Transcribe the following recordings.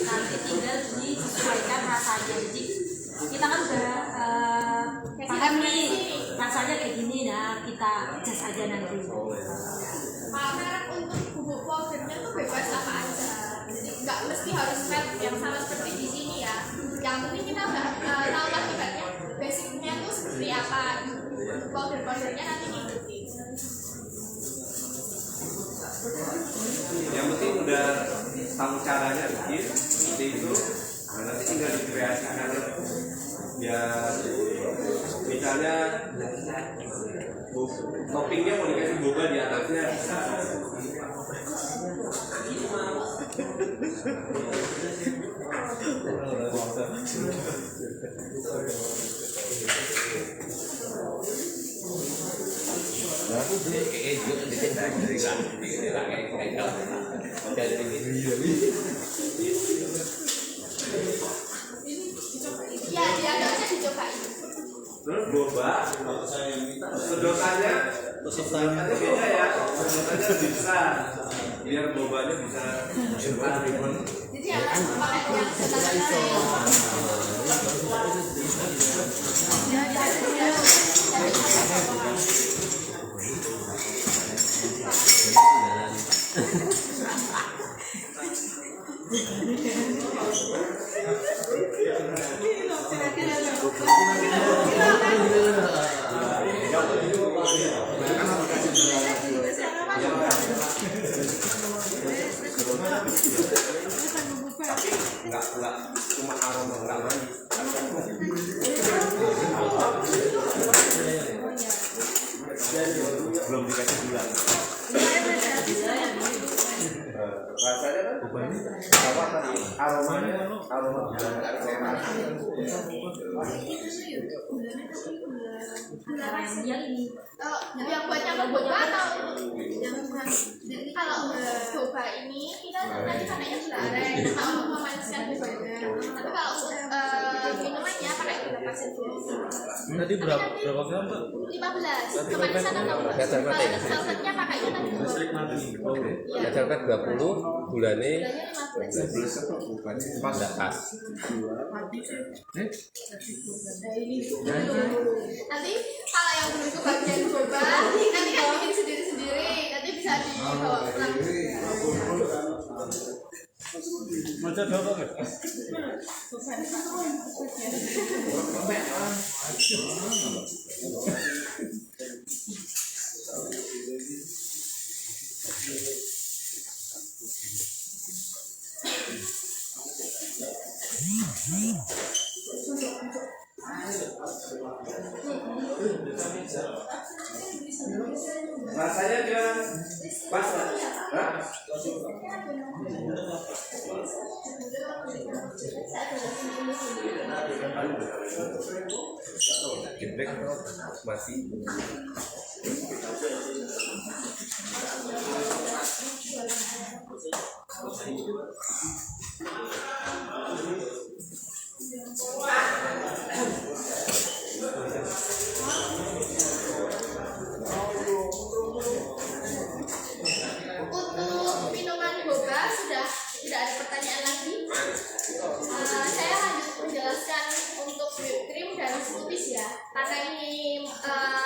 nanti tinggal disesuaikan rasanya. Jadi kita kan udah paham nih rasanya kayak gini, nah kita adjust aja nanti. Merek untuk bubuk powdernya tuh bebas apa aja, jadi nggak mesti harus merek yang sama seperti di sini ya. Yang penting kita udah tahu lah ibaratnya basicnya tuh seperti apa, powdernya nanti ngikutin. Yang penting udah tahu caranya bikin seperti itu, nah, nanti tinggal dikreasikan ya. Misalnya toppingnya mau dikasih boba di atasnya bisa. Aku beli kayak juga di sini dari Ya diaduknya dicobain. Terus boba sedotannya beda ya, sedotannya bisa biar bobanya bisa Jadi harus pakai yang standar. enggak cuma aroma, enggak manis. Belum dikasih gula. Rasanya kan apa tadi? Aroma gula Yang ini Yang buat nyambung boba atau kalau boba ini kita nanti pakainya gula aren untuk memaniskan bobanya. Tapi kalau minumannya pakai gula pasir dulu. Tadi berapa gram, Pak? 15. Kemanisan atau kalau salsetnya pakainya tadi ya sampai 20, bulannya 15. pas enggak pas. Nanti kalau yang belum kebagian boba nanti kan bikin sendiri-sendiri, nanti bisa dibawa pulang. Macam berapa, Pak? Rasanya gimana? Pas nggak? Hah? Feedback masih Untuk minuman boba sudah tidak ada pertanyaan lagi. Saya lanjut menjelaskan untuk whipped cream dan smoothies ya. Karena ini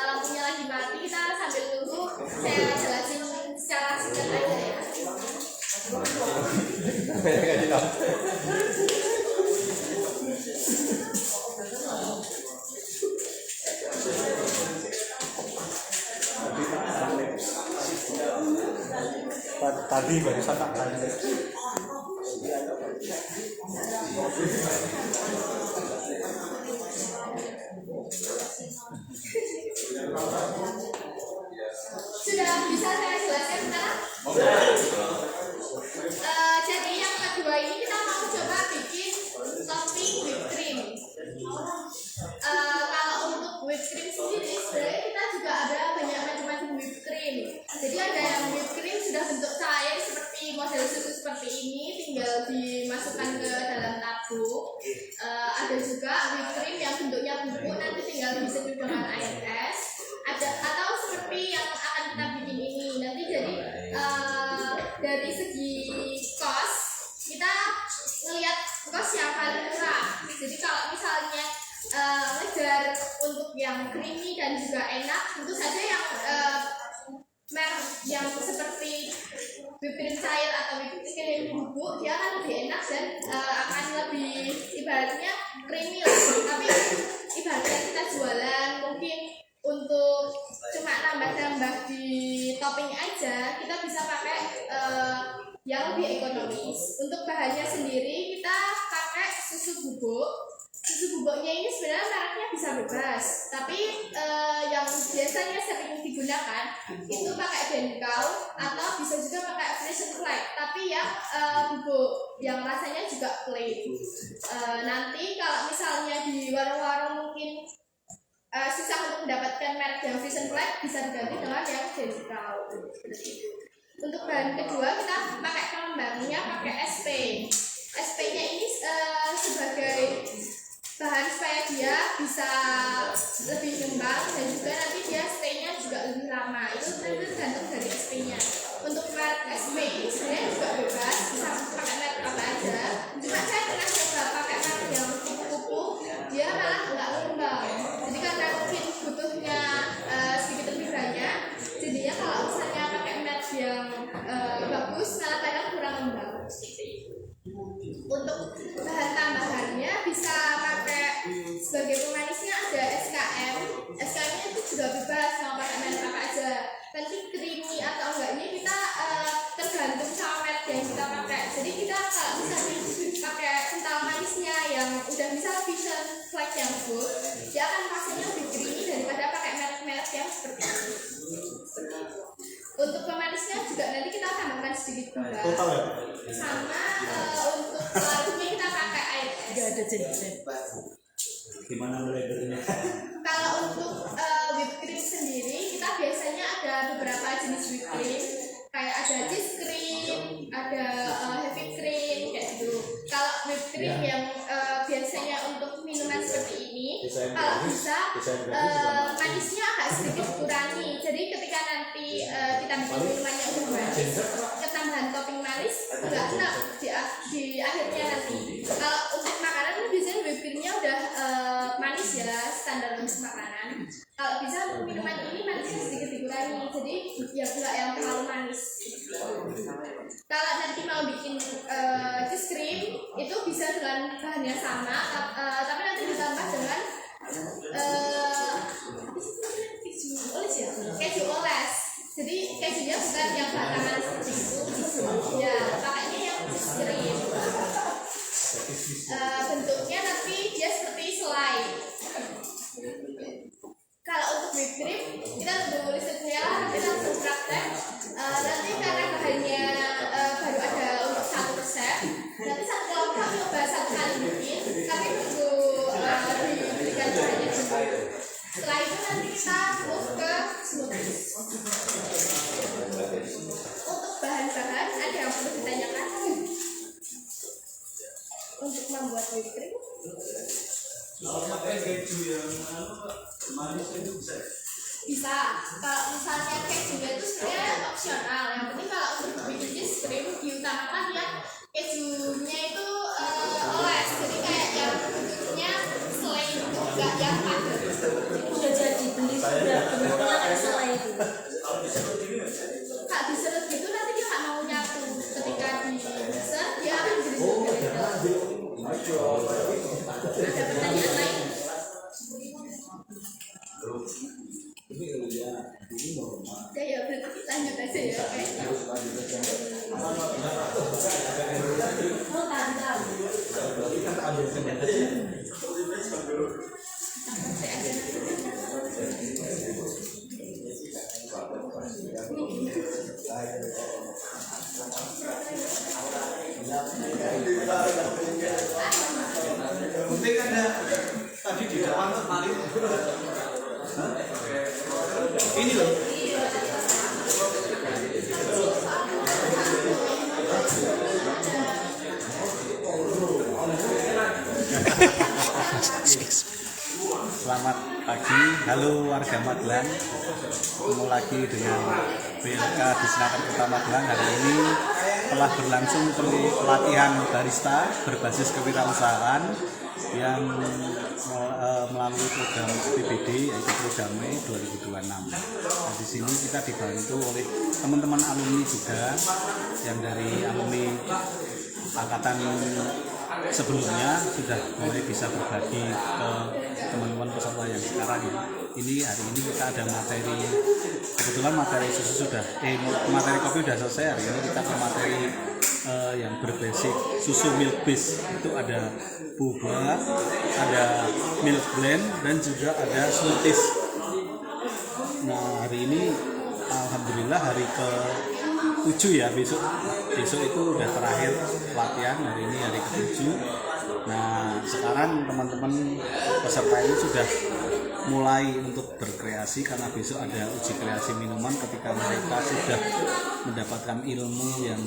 lampunya lagi mati, kita sambil tunggu saya jelasin secara singkat aja ya. Tadi barusan tak tanya. Sudah bisa saya jelaskan sekarang? Jadi yang kedua ini kita mau coba bikin topping whipped cream. Kalau untuk whipped cream sendiri sebenarnya kita juga ada banyak macam-macam whipped cream. Jadi ada yang whipped cream sudah bentuk cair seperti model susu seperti ini, tinggal dimasukkan ke dalam tabung. Ada juga whipped cream yang bentuknya bubuk, nanti tinggal diseduh dengan air es. Atau seperti yang akan kita bikin ini nanti. Jadi dari segi cost kita ngelihat kos yang paling murah. Jadi kalau misalnya ngejar untuk yang creamy dan juga enak, tentu saja yang merek yang seperti whipped cream cair atau whipped cream bubuk dia akan lebih enak dan akan lebih ibaratnya creamy lah. Tapi ibaratnya kita jualan mungkin untuk cuma nambah-nambah di topping aja, kita bisa pakai yang lebih ekonomis. Untuk bahannya sendiri kita pakai susu bubuk. Susu bubuknya ini sebenarnya mereknya bisa bebas, tapi yang biasanya sering digunakan itu pakai Denkau atau bisa juga pakai Frisian Flag, tapi yang bubuk yang rasanya juga plain. Nanti kalau misalnya di warung-warung mungkin susah untuk mendapatkan merek yang Frisian Flag, bisa diganti dengan yang Denkau. Untuk bahan kedua kita pakai pengembangnya pakai SP. SP-nya ini sebagai bahan supaya dia bisa lebih ngembang dan juga nanti dia stay-nya juga lebih lama. Itu tergantung dari SP-nya. Untuk merek SP ini sebenarnya juga bebas, bisa pakai merek apa aja. Cuma saya pernah coba pakai merek yang kupu-kupu, dia malah nggak ngembang. Jadi karena mungkin butuhnya sedikit lebih banyak, jadinya kalau misalnya pakai merek yang bagus malah kadang kurang ngembang. Untuk bahan tambahannya bisa pakai sebagai pemanisnya ada SKM. SKM-nya itu juga bebas mau pakai merek apa aja. Nanti creamy atau enggaknya kita tergantung sama merek yang kita pakai. Jadi kita kalau misalnya pakai kental manisnya yang udah misal Frisian Flag yang full, dia akan rasanya lebih creamy daripada pakai merek-merek yang seperti ini. Untuk pemanisnya juga nanti kita tambahkan sedikit gula. Sama untuk larutnya kita pakai air es. Gimana blendernya? Kalau untuk whipped cream sendiri kita biasanya ada beberapa jenis whipped cream, kayak ada cheese cream, ada heavy cream kayak gitu. Kalau whipped cream yang biasanya untuk minuman seperti ini, kalau bisa manisnya agak sedikit kurangi. Jadi ketika nanti kita bikin minumannya udah manis, ketambahan topping manis nggak enak di akhirnya nanti. Kalau untuk makanan biasanya whipped creamnya udah manis ya, standar untuk makanan. Kalau bisa untuk minuman ini manisnya sedikit dikurangi, jadi ya nggak yang terlalu manis. Kalau nanti mau bikin cheese cream itu bisa dengan bahannya sama, tapi nanti ditambah dengan keju oles. Jadi kejunya bukan yang batangan seperti itu, ya pakainya yang cheese cream. Bentuknya nanti dia seperti selai. Kalau untuk whipped cream kita tunggu risetnya, nanti langsung praktek. Nanti karena bahannya baru ada untuk satu resep, nanti satu kelompok coba satu kali bikin, tapi tunggu diberikan bahannya dulu. Setelah itu nanti kita move ke smoothies. Untuk bahan-bahan ada yang perlu ditanyakan untuk membuat whipped cream? Pakai keju yang manis itu bisa. Bisa. Kalau misalnya kejunya itu sebenarnya opsional. Yang penting kalau untuk bikin cheese cream diutamakan yang kejunya itu oles. Jadi kayak yang bentuknya selai, enggak yang padat. Udah jadi beli udah bentuknya kayak selai itu. Kalau diserut gitu nanti dia nggak mau nyatu. Ketika diserut dia akan jadi ada pertanyaan lain? Ya berarti lanjut aja ya. Penting ada tadi di depan kemarin. Ini loh. Selamat pagi, halo warga Magelang. Ketemu lagi dengan BLK Disnaker Kota Magelang. Hari ini telah berlangsung pelatihan barista berbasis kewirausahaan yang melalui program APBD yaitu Prodame 2026. Nah, di sini kita dibantu oleh teman-teman alumni juga yang dari alumni angkatan sebelumnya sudah mulai bisa berbagi ke teman-teman peserta yang sekarang ini. Hari ini kita ada materi, kebetulan materi susu sudah materi kopi sudah selesai. Hari ini kita ke materi yang berbasic susu milk base. Itu ada boba, ada milk blend, dan juga ada smoothies. Nah, hari ini alhamdulillah hari ke-7 ya, besok itu udah terakhir pelatihan, hari ini hari ke-7. Nah, sekarang teman-teman peserta ini sudah mulai untuk berkreasi karena besok ada uji kreasi minuman. Ketika mereka sudah mendapatkan ilmu yang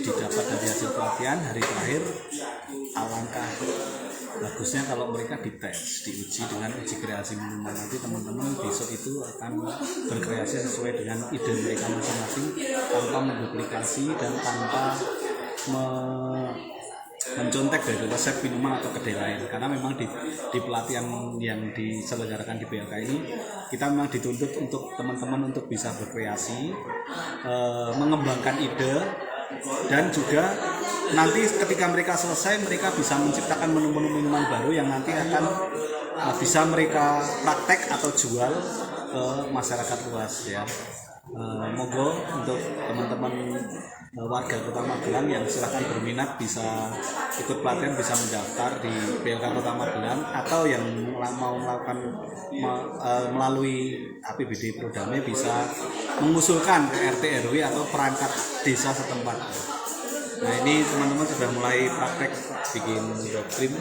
didapat dari hasil pelatihan hari terakhir, alangkah bagusnya kalau mereka dites, diuji dengan uji kreasi minuman. Nanti teman-teman besok itu akan berkreasi sesuai dengan ide mereka masing-masing tanpa menduplikasi dan tanpa mencontek dari resep minuman atau kedai lain. Karena memang di pelatihan yang diselenggarakan di BLK ini kita memang dituntut untuk teman-teman untuk bisa berkreasi, mengembangkan ide, dan juga nanti ketika mereka selesai mereka bisa menciptakan menu-menu minuman baru yang nanti akan bisa mereka praktek atau jual ke masyarakat luas ya. Moga untuk teman-teman warga Kota Magelang yang silahkan berminat bisa ikut pelatihan, bisa mendaftar di BLK Kota Magelang, atau yang mau melakukan melalui APBD Prodame bisa mengusulkan ke RT RW atau perangkat desa setempat. Nah, ini teman-teman sudah mulai praktek bikin doktrin.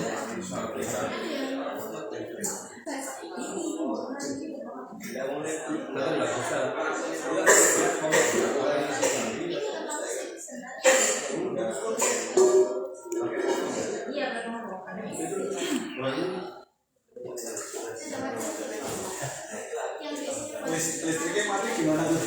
Listriknya mati gimana tuh?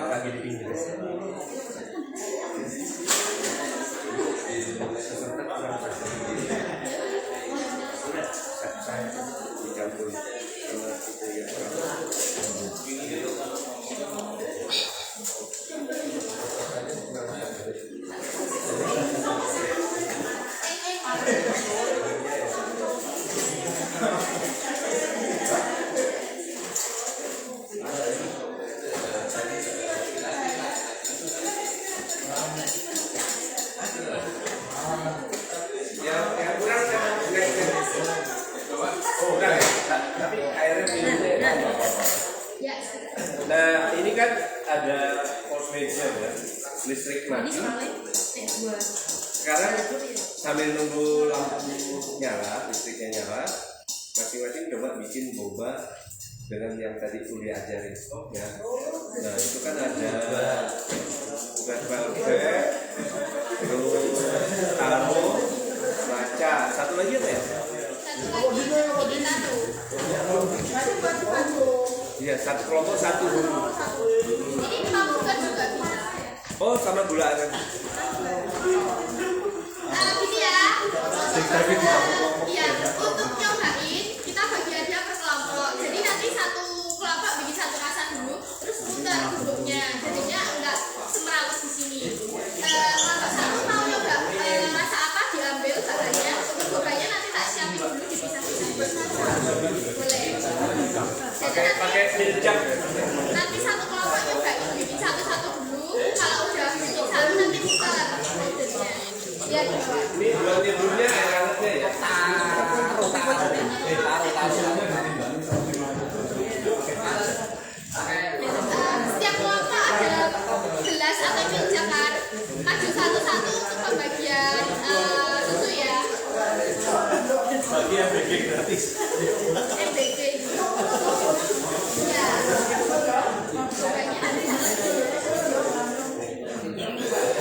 Lagi di pinggir. Nah, ini kan ada force major ya, listrik mati. Sekarang sambil nunggu lampu nyala, listriknya nyala, masing-masing coba bikin boba dengan yang tadi kuliah ajarin ya. Nah, itu kan ada red velvet, terus taro, maca, satu lagi apa ya? Iya, satu kelompok satu dulu. Ini kamu kan juga bisa. Oh, sama gula aren. Gini ya. Iya, untuk nyobain kita bagi aja per kelompok. Jadi nanti satu kelompok bikin satu rasa dulu, terus muter duduknya. Jadinya enggak semerawut di sini. Kelompok satu mau nyoba rasa apa diambil bahannya. Untuk bobanya nanti tak siapin dulu dipisah-pisah. Boleh. Pakai miljak. Nanti satu kelompok nyobain bikin satu-satu dulu. Kalau udah bikin satu nanti muter. Ya, Ini buat tidurnya air hangatnya ya. Setiap kelompok ada gelas atau meja kan. Maju satu-satu untuk pembagian susu ya. Bagi yang bikin gratis. MBG.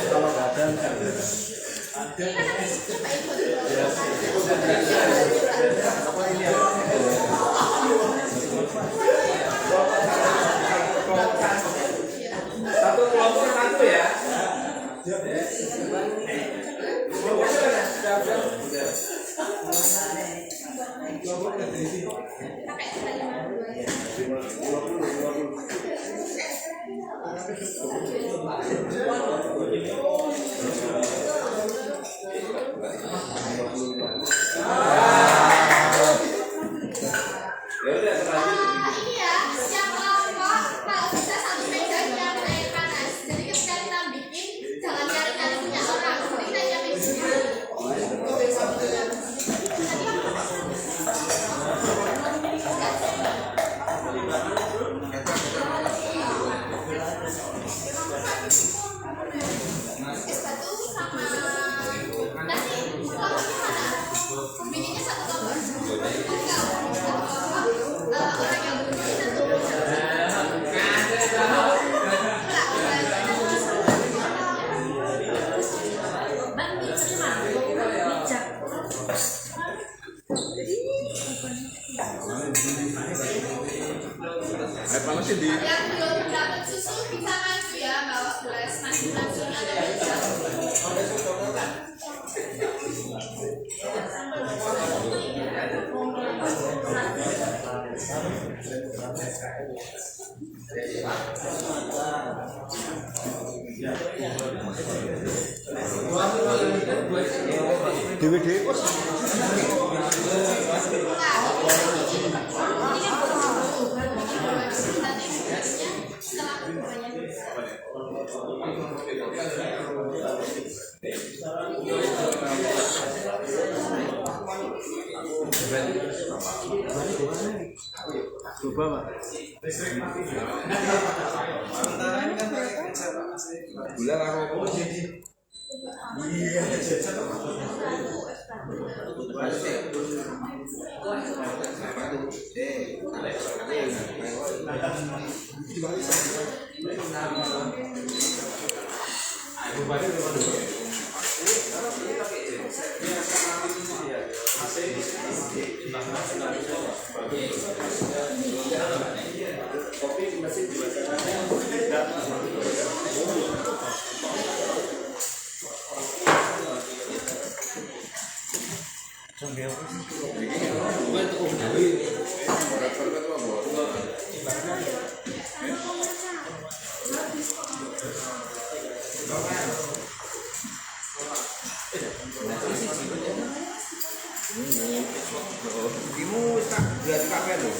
Kalau nggak ada Satu kelompok satu ya. Ya udah terlanjut. Ini ya, yang kelompok kalau bisa satu meja yang air panas. Jadi ketika kita bikin, jangan cari-cari punya orang. Jadi kita nyiapin sendiri. Es batu sama nasi kelompoknya mana? Bikinnya satu kelompok. Enggak, satu kelompok. Orang yang punya satu. Mbak, mixernya mana? Bijak. Yang belum dapat susu bisa maju ya, bawa gelas nasi-nasinya ada bisa. DVD coba Pak. Gula karo Imu tak berarti kafe lho.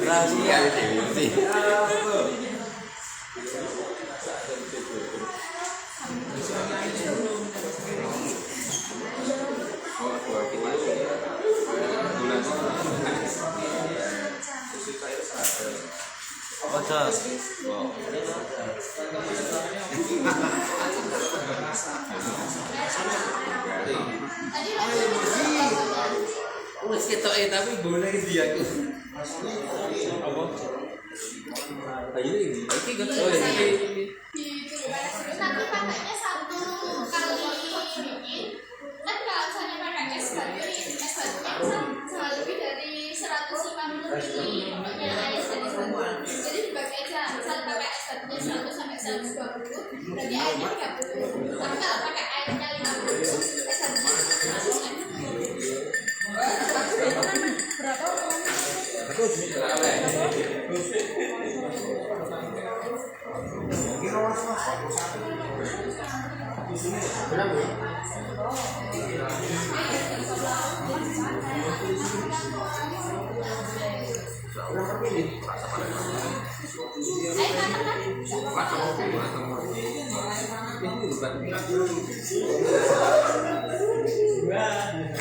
Rahasia itu. Wes ketok tapi boleh dia aku. Ayo ini. Iki kan Nanti pakainya satu kali bikin. Kan kalau misalnya pakai es batunya bisa lebih dari 150 ml pokoknya air dari batu. Jadi dibagi aja, misal pakai es batunya 100 sampai 120, berarti airnya 30. Tapi kalau pakai airnya 50, es batunya 100. Ini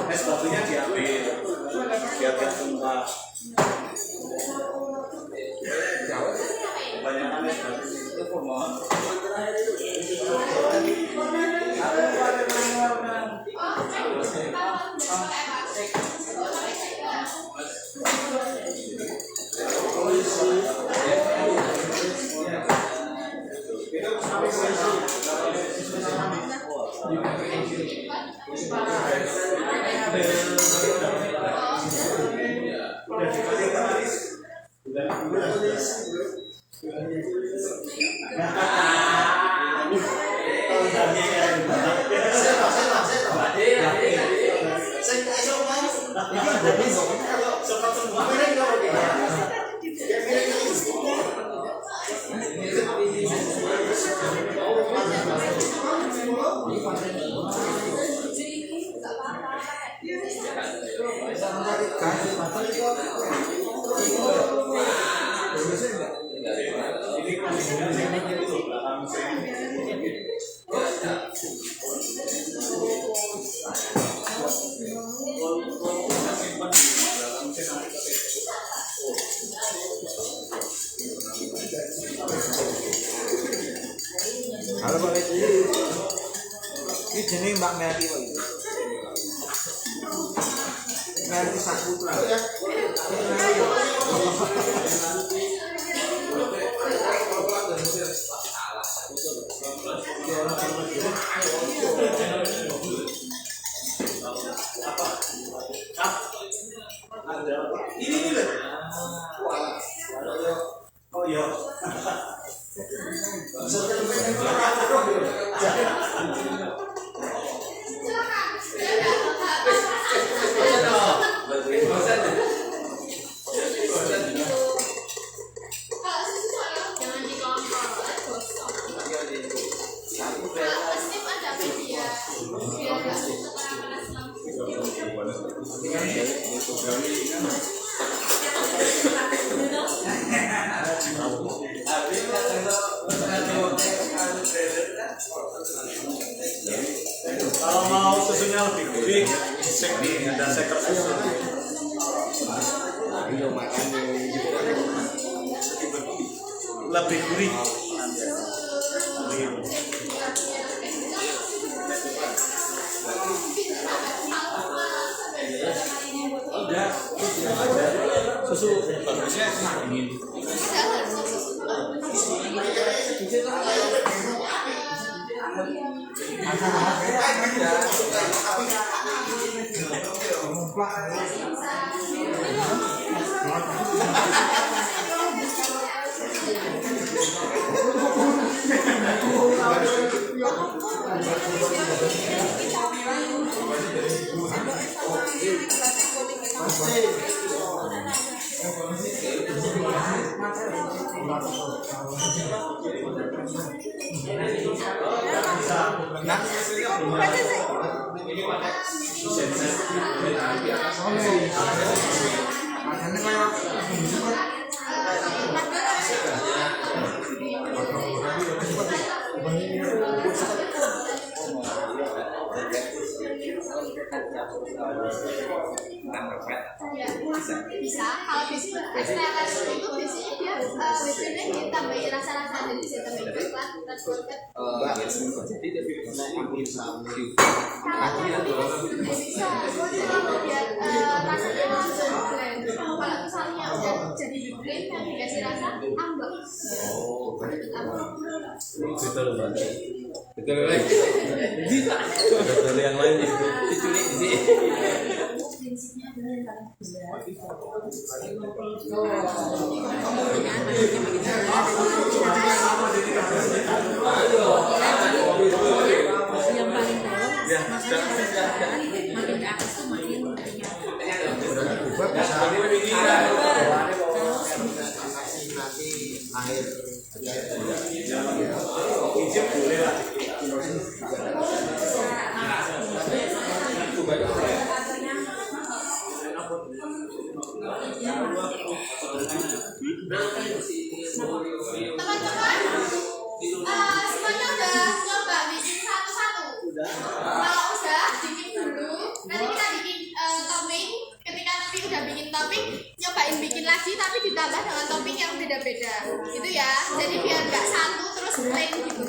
Es batunya diambil, biar gak tumpah. Kebanyakan es batu itu pohon. Halo Pak Leti. Ini jenis Mbak Melati Pak. Melati Saputra. Ini loh. Oh iya. Jangan dikontrol, gosok. Kalau steam ada media, biar nggak untuk panas langsung. Kalau mau susunya lebih gurih, sek nih, ada seker susu. Lebih gurih. Susu bagusnya dingin. Bisa. Kalau biasanya eksternal itu biasanya dia biasanya ditambahin rasa-rasa jadi bisa tambahin coklat, coklat. Bisa. Biar rasanya langsung blend. Kalau misalnya udah jadi blend yang dikasih rasa ambek. Betul berarti. Betul lagi. Betul yang lain diculik di prinsipnya adalah yang paling yang paling dalam makin ke atas tuh makin Teman-teman, semuanya udah coba bikin satu-satu. Kalau udah bikin dulu, nanti kita bikin topping. Ketika nanti udah bikin topping, nyobain bikin lagi tapi ditambah dengan topping yang beda-beda. Gitu ya. Jadi biar nggak satu terus plain gitu.